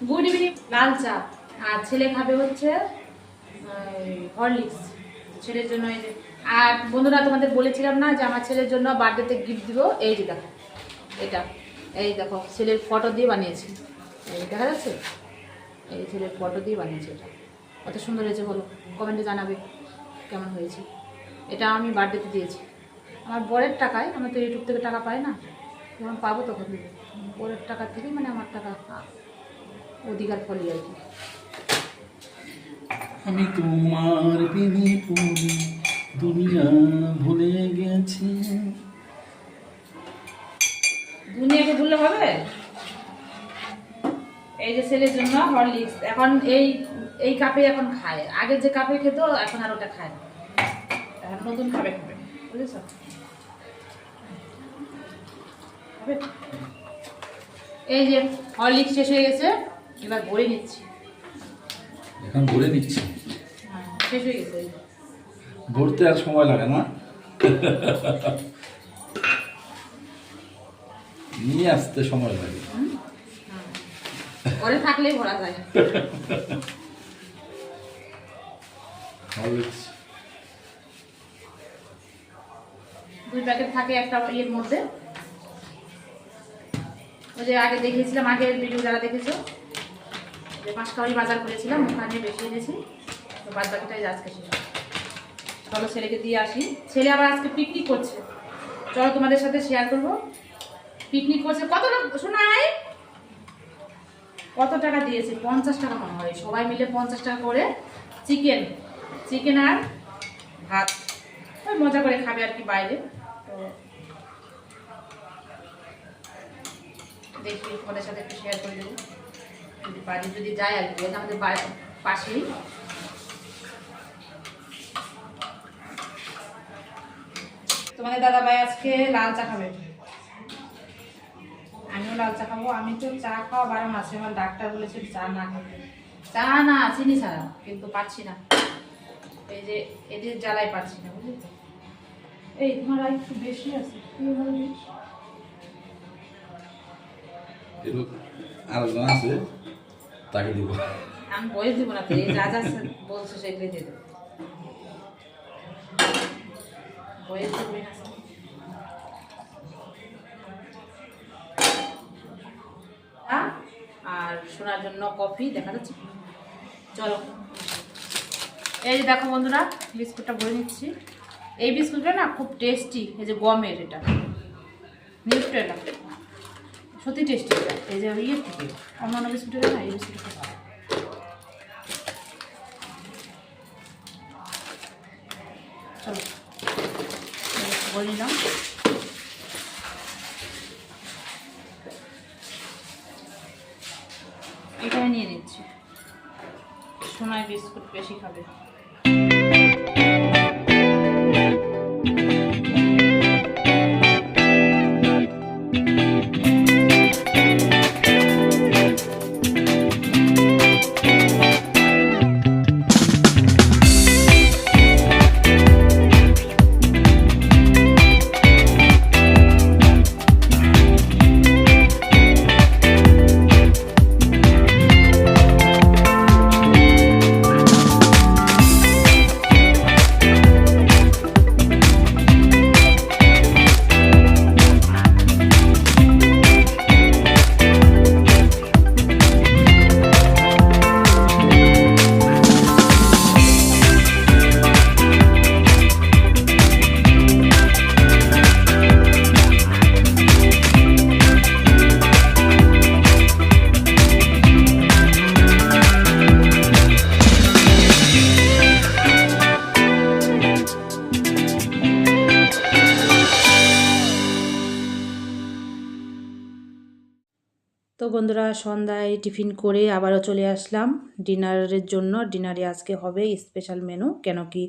Good evening. লাল চা আর ছেলে খাবে হচ্ছে হরলিক্স। ছেলের জন্য এই যে, আর বন্ধুরা তোমাদের বলেছিলাম না যে আমার ছেলের জন্য বার্থডেতে গিফট দিব। এই যে দেখো এটা, এই দেখো ছেলের ফটো দিয়ে বানিয়েছি। এই দেখা যাচ্ছে, এই ছেলের ফটো দিয়ে বানিয়েছি। এটা কত সুন্দর হয়েছে বলো, কমেন্টে জানাবে কেমন হয়েছে। এটা আমি বার্থডেতে দিয়েছি আমার বরের টাকায়। আমি তো ইউটিউব থেকে টাকা পাই না, যখন পাবো তখন দেবো। বরের টাকা থেকেই মানে আমার টাকা অধিকার ফলই আর কি। আমি তোমার প্রেমে পড়ে দুনিয়া ভুলে গেছি। দুনিয়াকে ভুললে হবে? এই যে ছেলের জন্য হরলিক্স, এখন এই এই কাপে এখন খায়। আগে যে কাপে খেত এখন আর ওটা খায় না, এখন নতুন খাবে খাবে, বুঝেছ? এই যে হরলিক্স শেষ হয়ে গেছে, এবার ভরে নিচ্ছি। এখন ভরে নিচ্ছি। শেষ হয়ে গেছে। ভরতে আর সময় লাগে না, নিয়ে আসতে সময় লাগে। ঘরে থাকলেই ভরা যায়। দুই প্যাকেট থাকে একটা ইয়ের মধ্যে। ওই যে আগে দেখিয়েছিলাম, আগের ভিডিও যারা দেখেছো, যে মাসকাবারি বাজার করেছিলাম, ওখানে বেশি এনেছি। তো বাদ বাকিটাই আজকে শেষ। চলো ছেলেকে দিয়ে আসি। ছেলে আবার আজকে পিকনিক করছে, চলো তোমাদের সাথে শেয়ার করবো। পিকনিক করছে, কত শোনাই, কত টাকা দিয়েছে? 50 টাকা মনে হয়, সবাই মিলে 50 টাকা করে। চিকেন আর ভাত, ওই মজা করে খাবে আর কি বাইরে। তো দেখি তোমাদের সাথে একটু শেয়ার করে দেবো যদি পারি, যদি যাই আর কি। আমাদের পাশেই। তোমাদের দাদা ভাই আজকে লাল চা খাবে, আমিও লাল চা খাবো। আমি তো চা খাওয়া বারণ আছে, আমার ডাক্তার বলেছে চা না খেতে। চা না, চিনি ছাড়া, কিন্তু পাচ্ছি না। এই যে এদের জ্বালায় পাচ্ছি না, বুঝলি তো? এই তোমার আর একটু বেশি আছে, আরেকজন আছে, তাকে দিব। আমি বয়স দিব না, যা যা বলছো সেগুলোই দিয়ে দেবো। বয়স দেবই না। আর শোনার জন্য কফি দেখা যাচ্ছে। চলো এই যে দেখো বন্ধুরা, বিস্কুটটা ভরে নিচ্ছি। এই বিস্কুটটা না খুব টেস্টি, এই যে গমের, এটা নিউট্রেলা, সত্যি টেস্টি এটা। এই যে ইয়ের থেকে অন্যান্য বিস্কুটের না, এই বিস্কুটটা চলো ভরে নিলাম। এটাই নিয়ে নিচ্ছি, সোনায় বিস্কুট বেশি খাবে। তো বন্ধুরা, সন্ধ্যায় টিফিন করে আবারও চলে আসলাম ডিনারের জন্য। ডিনারে আজকে হবে স্পেশাল মেনু, কেন কি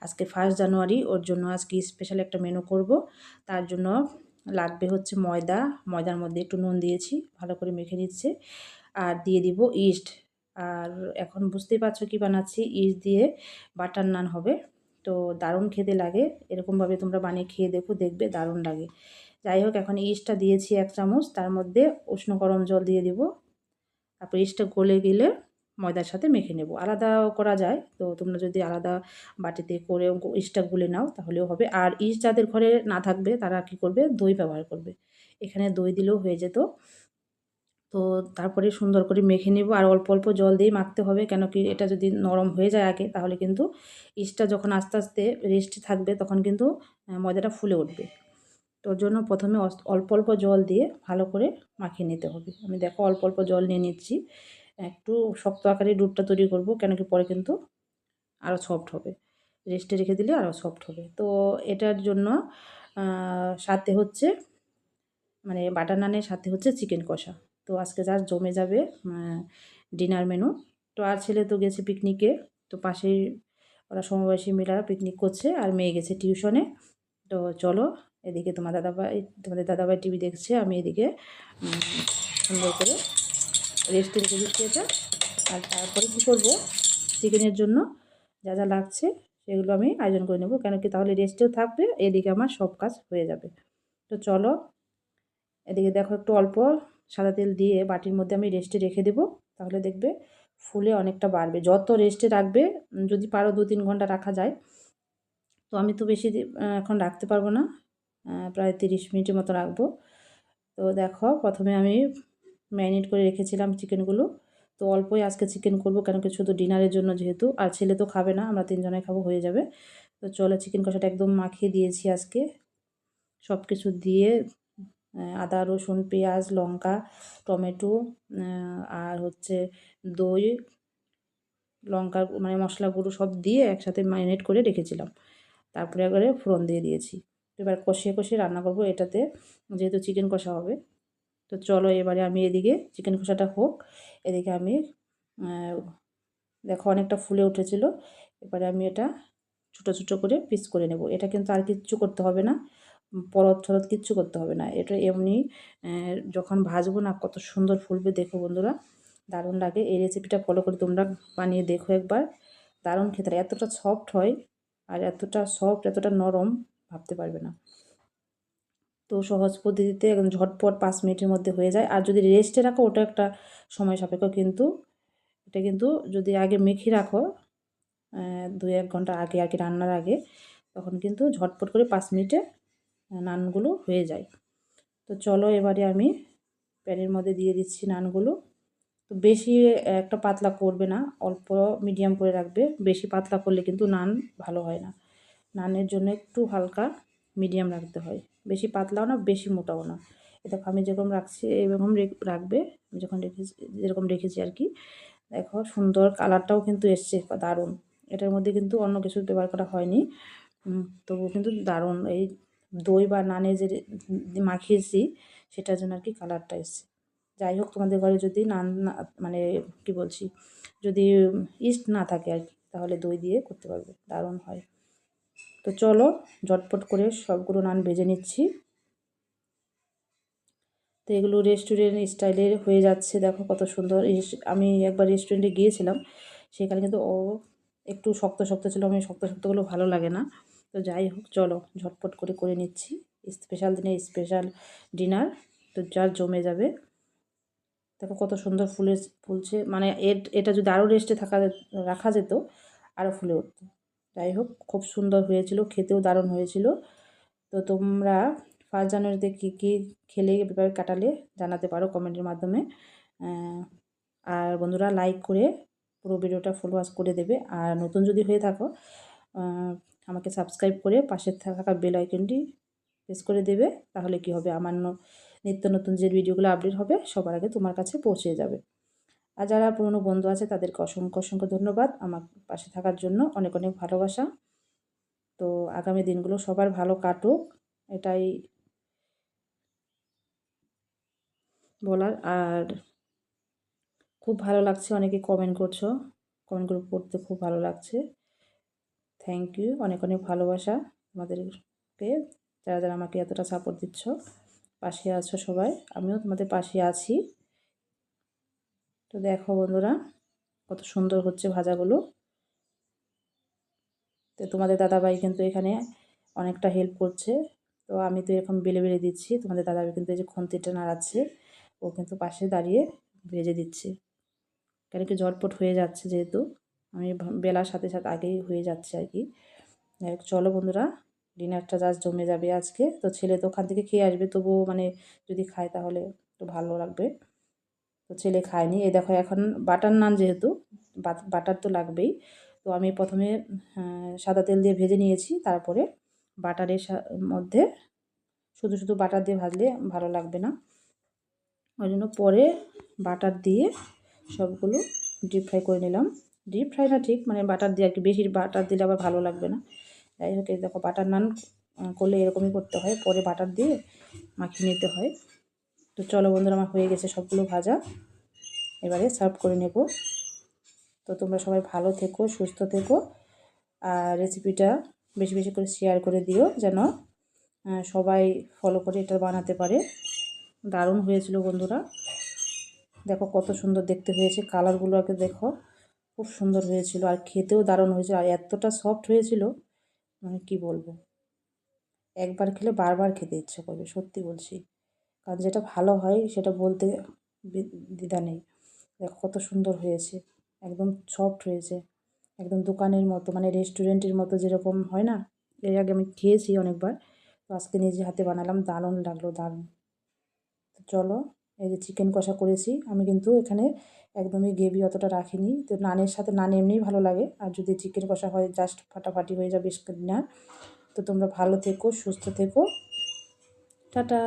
আজকে 1 জানুয়ারি, ওর জন্য আজকে স্পেশাল একটা মেনু করব। তার জন্য লাগবে হচ্ছে ময়দার মধ্যে একটু নুন দিয়েছি, ভালো করে মেখে নিচ্ছে। আর দিয়ে দিব ইস্ট। আর এখন বুঝতেই পারছো কি বানাচ্ছি, ইস্ট দিয়ে বাটার নান হবে। তো দারুণ খেতে লাগে, এরকমভাবে তোমরা বানিয়ে খেয়ে দেখবে দারুণ লাগে। যাই হোক, এখন ইস্টটা দিয়েছি 1 চামচ, তার মধ্যে উষ্ণ গরম জল দিয়ে দিব। তারপর ইস্টটা গলে গেলে ময়দার সাথে মেখে নেব। আলাদাও করা যায়, তো তোমরা যদি আলাদা বাটিতে করে ইস্টটা গুলে নাও তাহলেও হবে। আর ইস্ট যাদের ঘরে না থাকবে তারা কী করবে, দই ব্যবহার করবে। এখানে দই দিলেও হয়ে যেত। তো তারপরে সুন্দর করে মেখে নেব, আর অল্প অল্প জল দিয়েই মাখতে হবে, কেন কি এটা যদি নরম হয়ে যায় আগে তাহলে কিন্তু ইস্টটা যখন আস্তে আস্তে রেস্টে থাকবে তখন কিন্তু ময়দাটা ফুলে উঠবে। তো ওর জন্য প্রথমে অল্প অল্প জল দিয়ে ভালো করে মাখিয়ে নিতে হবে। আমি দেখো অল্প অল্প জল নিয়ে নিচ্ছি, একটু শক্ত আকারে ডুটা তৈরি করব, কেন কি পরে কিন্তু আরও সফট হবে, রেস্টে রেখে দিলে আরও সফট হবে। তো এটার জন্য সাথে হচ্ছে মানে বাটার নানের সাথে হচ্ছে চিকেন কষা। তো আজকে যা জমে যাবে ডিনার মেনু। তো আর ছেলে তো গেছে পিকনিকে, তো পাশেই ওরা সমবয়সী মেয়েরা পিকনিক করছে, আর মেয়ে গেছে টিউশনে। তো চলো, এদিকে তোমাদের দাদাভাই টিভি দেখছে, আমি এদিকে সুন্দর করে রেস্টে রেখে দিচ্ছি এটা। আর তারপরে কী করবো, চিকেনের জন্য যা যা লাগছে সেগুলো আমি আয়োজন করে নেব, কেন কি তাহলে রেস্টেও থাকবে, এদিকে আমার সব কাজ হয়ে যাবে। তো চলো, এদিকে দেখো একটু অল্প সাদা তেল দিয়ে বাটির মধ্যে আমি রেস্টে রেখে দেবো, তাহলে দেখবে ফুলে অনেকটা বাড়বে। যত রেস্টে রাখবে, যদি পারো 2-3 ঘন্টা রাখা যায়। তো আমি তো বেশি এখন রাখতে পারবো না, প্রায় 30 মিনিটের মতো রাখবো। তো দেখো প্রথমে আমি ম্যারিনেট করে রেখেছিলাম চিকেনগুলো। তো অল্পই আজকে চিকেন করব, কেন কি শুধু ডিনারের জন্য যেহেতু, আর ছেলে তো খাবে না, আমরা 3 জনে খাবো, হয়ে যাবে। তো চলো, চিকেন কষাটা একদম মাখিয়ে দিয়েছি আজকে সব কিছু দিয়ে, আদা রসুন পেঁয়াজ লঙ্কা টমেটো আর হচ্ছে দই লঙ্কা মানে মশলা গুঁড়ো সব দিয়ে একসাথে ম্যারিনেট করে রেখেছিলাম। তারপরে একবারে ফোড়ন দিয়ে দিয়েছি। এবার কষিয়ে কষিয়ে রান্না করব এটাতে, যেহেতু চিকেন কষা হবে। তো চলো, এবারে আমি এদিকে চিকেন কষাটা হোক, এদিকে আমি দেখো অনেকটা ফুলে উঠেছিল। এবারে আমি এটা ছোটো ছোটো করে পিস করে নেব। এটা কিন্তু আর কিচ্ছু করতে হবে না, পরত টরত কিচ্ছু করতে হবে না। এটা এমনি যখন ভাজবো না কত সুন্দর ফুলবে, দেখো বন্ধুরা, দারুণ লাগে। এই রেসিপিটা ফলো করে তোমরা বানিয়ে দেখো একবার, দারুণ খেতে লাগে। এতটা সফট হয়, আর এতটা সফট এতটা নরম, ভাবতে পারবে না। তো সহজ পদ্ধতিতে একদম ঝটপট 5 মিনিটের মধ্যে হয়ে যায়। আর যদি রেস্টে রাখো ওটা একটা সময় সাপেক্ষ, কিন্তু এটা কিন্তু যদি আগে মেখে রাখো 2-1 ঘন্টা আগে আর কি, রান্নার আগে, তখন কিন্তু ঝটপট করে 5 মিনিটে নানগুলো হয়ে যায়। তো চলো, এবারে আমি প্যানের মধ্যে দিয়ে দিচ্ছি নানগুলো। তো বেশি একটা পাতলা করবে না, অল্প মিডিয়াম করে রাখবে। বেশি পাতলা করলে কিন্তু নান ভালো হয় না। নানের জন্য একটু হালকা মিডিয়াম রাখতে হয়, বেশি পাতলাও না বেশি মোটাও না। এ দেখো আমি যেরকম রাখছি এরকম রাখবে, আমি যখন রেখেছি যেরকম রেখেছি আর কি। দেখো সুন্দর কালারটাও কিন্তু এসছে দারুণ। এটার মধ্যে কিন্তু অন্য কিছু ব্যবহার করা হয়নি, তবুও কিন্তু দারুণ। এই দই বা নানে যে মাখিয়েছি সেটার জন্য আর কি কালারটা এসছে। যাই হোক, তোমাদের ঘরে যদি নান না মানে কি বলছি, যদি ইস্ট না থাকে আর কি, তাহলে দই দিয়ে করতে পারবে, দারুণ হয়। তো চলো, ঝটপট করে সবগুলো নান ভেজে নিচ্ছি। তো এগুলো রেস্টুরেন্ট স্টাইলের হয়ে যাচ্ছে, দেখো কত সুন্দর। আমি একবার রেস্টুরেন্টে গিয়েছিলাম, সেখানে কিন্তু ও একটু শক্ত শক্ত ছিল, আমি শক্ত শক্তগুলো ভালো লাগে না। তো যাই হোক, চলো ঝটপট করে করে নিচ্ছি। স্পেশাল দিনে স্পেশাল ডিনার, তো যার জমে যাবে। দেখো কত সুন্দর ফুলছে, মানে এটা যদি আরও রেস্টে রাখা যেত আরও ফুলে উঠত। যাই হোক, খুব সুন্দর হয়েছিল, খেতেও দারুণ হয়েছিল। তো তোমরা 1 জানুয়ারিতে কী কী খেলে এভাবে কাটালে জানাতে পারো কমেন্টের মাধ্যমে। আর বন্ধুরা লাইক করে পুরো ভিডিওটা ফলো করে দেবে। আর নতুন যদি হয়ে থাকো আমাকে সাবস্ক্রাইব করে পাশে থাকা বেল আইকনটি প্রেস করে দেবে, তাহলে কি হবে, আমার নিত্য নতুন যে ভিডিওগুলো আপডেট হবে সবার আগে তোমার কাছে পৌঁছে যাবে। আর যারা পুরনো বন্ধু আছে তাদেরকে অসংখ্য অসংখ্য ধন্যবাদ আমার পাশে থাকার জন্য, অনেক অনেক ভালোবাসা। তো আগামী দিনগুলো সবার ভালো কাটুক, এটাই বলার। আর খুব ভালো লাগছে, অনেকে কমেন্ট করছো, কমেন্টগুলো পড়তে খুব ভালো লাগছে। থ্যাংক ইউ, অনেক অনেক ভালোবাসা তোমাদেরকে, যারা যারা আমাকে এতটা সাপোর্ট দিচ্ছ, পাশে আছো সবাই, আমিও তোমাদের পাশে আছি। তো দেখো বন্ধুরা কত সুন্দর হচ্ছে ভাজাগুলো। তো তোমাদের দাদাভাই কিন্তু এখানে অনেকটা হেল্প করছে। তো আমি তো এখন বেলে বেলে দিচ্ছি, তোমাদের দাদাভাই কিন্তু এই যে খুন্তিটা নাড়াচ্ছে, ও কিন্তু পাশে দাঁড়িয়ে ভেজে দিচ্ছে। কেন কি ঝটপট হয়ে যাচ্ছে যেহেতু আমি বেলার সাথে সাথে আগেই হয়ে যাচ্ছে আর কি। চলো বন্ধুরা, ডিনারটা জাস্ট জমে যাবে আজকে। তো ছেলে তো ওখান থেকে খেয়ে আসবে, তবুও মানে যদি খায় তাহলে একটু ভালো লাগবে। তো ছেলে খায়নি। এই দেখো এখন বাটার নান যেহেতু বাটার তো লাগবেই। তো আমি প্রথমে সাদা তেল দিয়ে ভেজে নিয়েছি, তারপরে বাটারের মধ্যে শুধু শুধু বাটার দিয়ে ভাজলে ভালো লাগবে না, ওই জন্য পরে বাটার দিয়ে সবগুলো ডিপ ফ্রাই করে নিলাম। ডিপ ফ্রাই না ঠিক, মানে বাটার দিয়ে আর কি, বেশি বাটার দিলে আবার ভালো লাগবে না। যাই হোক, এই দেখো বাটার নান করলে এরকমই করতে হয়, পরে বাটার দিয়ে মাখিয়ে নিতে হয়। তো চলো বন্ধুরা, আমার হয়ে গেছে সবগুলো ভাজা, এবারে সার্ভ করে নেব। তো তোমরা সবাই ভালো থেকো, সুস্থ থেকো, আর রেসিপিটা বেশি বেশি করে শেয়ার করে দিও যেন সবাই ফলো করে এটা বানাতে পারে। দারুণ হয়েছিল বন্ধুরা, দেখো কত সুন্দর দেখতে হয়েছে, কালারগুলো আগে দেখো, খুব সুন্দর হয়েছিল, আর খেতেও দারুণ হয়েছিল, আর এতটা সফট হয়েছিল মানে কি বলবো, একবার খেলে বারবার খেতে ইচ্ছে করবে, সত্যি বলছি। কারণ যেটা ভালো হয় সেটা বলতে দ্বিধা নেই। দেখো কত সুন্দর হয়েছে, একদম সফট হয়েছে, একদম দোকানের মতো, মানে রেস্টুরেন্টের মতো যেরকম হয় না। এর আগে আমি খেয়েছি অনেকবার, তো আজকে নিজে হাতে বানালাম, দারুণ লাগলো, দারুণ। তো চলো, এই যে চিকেন কষা করেছি আমি, কিন্তু এখানে একদমই গ্রেভি অতটা রাখিনি। তো নানের সাথে, নান এমনিই ভালো লাগে, আর যদি চিকেন কষা হয় জাস্ট ফাটাফাটি হয়ে যাবে ডিনার। তো তোমরা ভালো থেকো, সুস্থ থেকো, টাটা।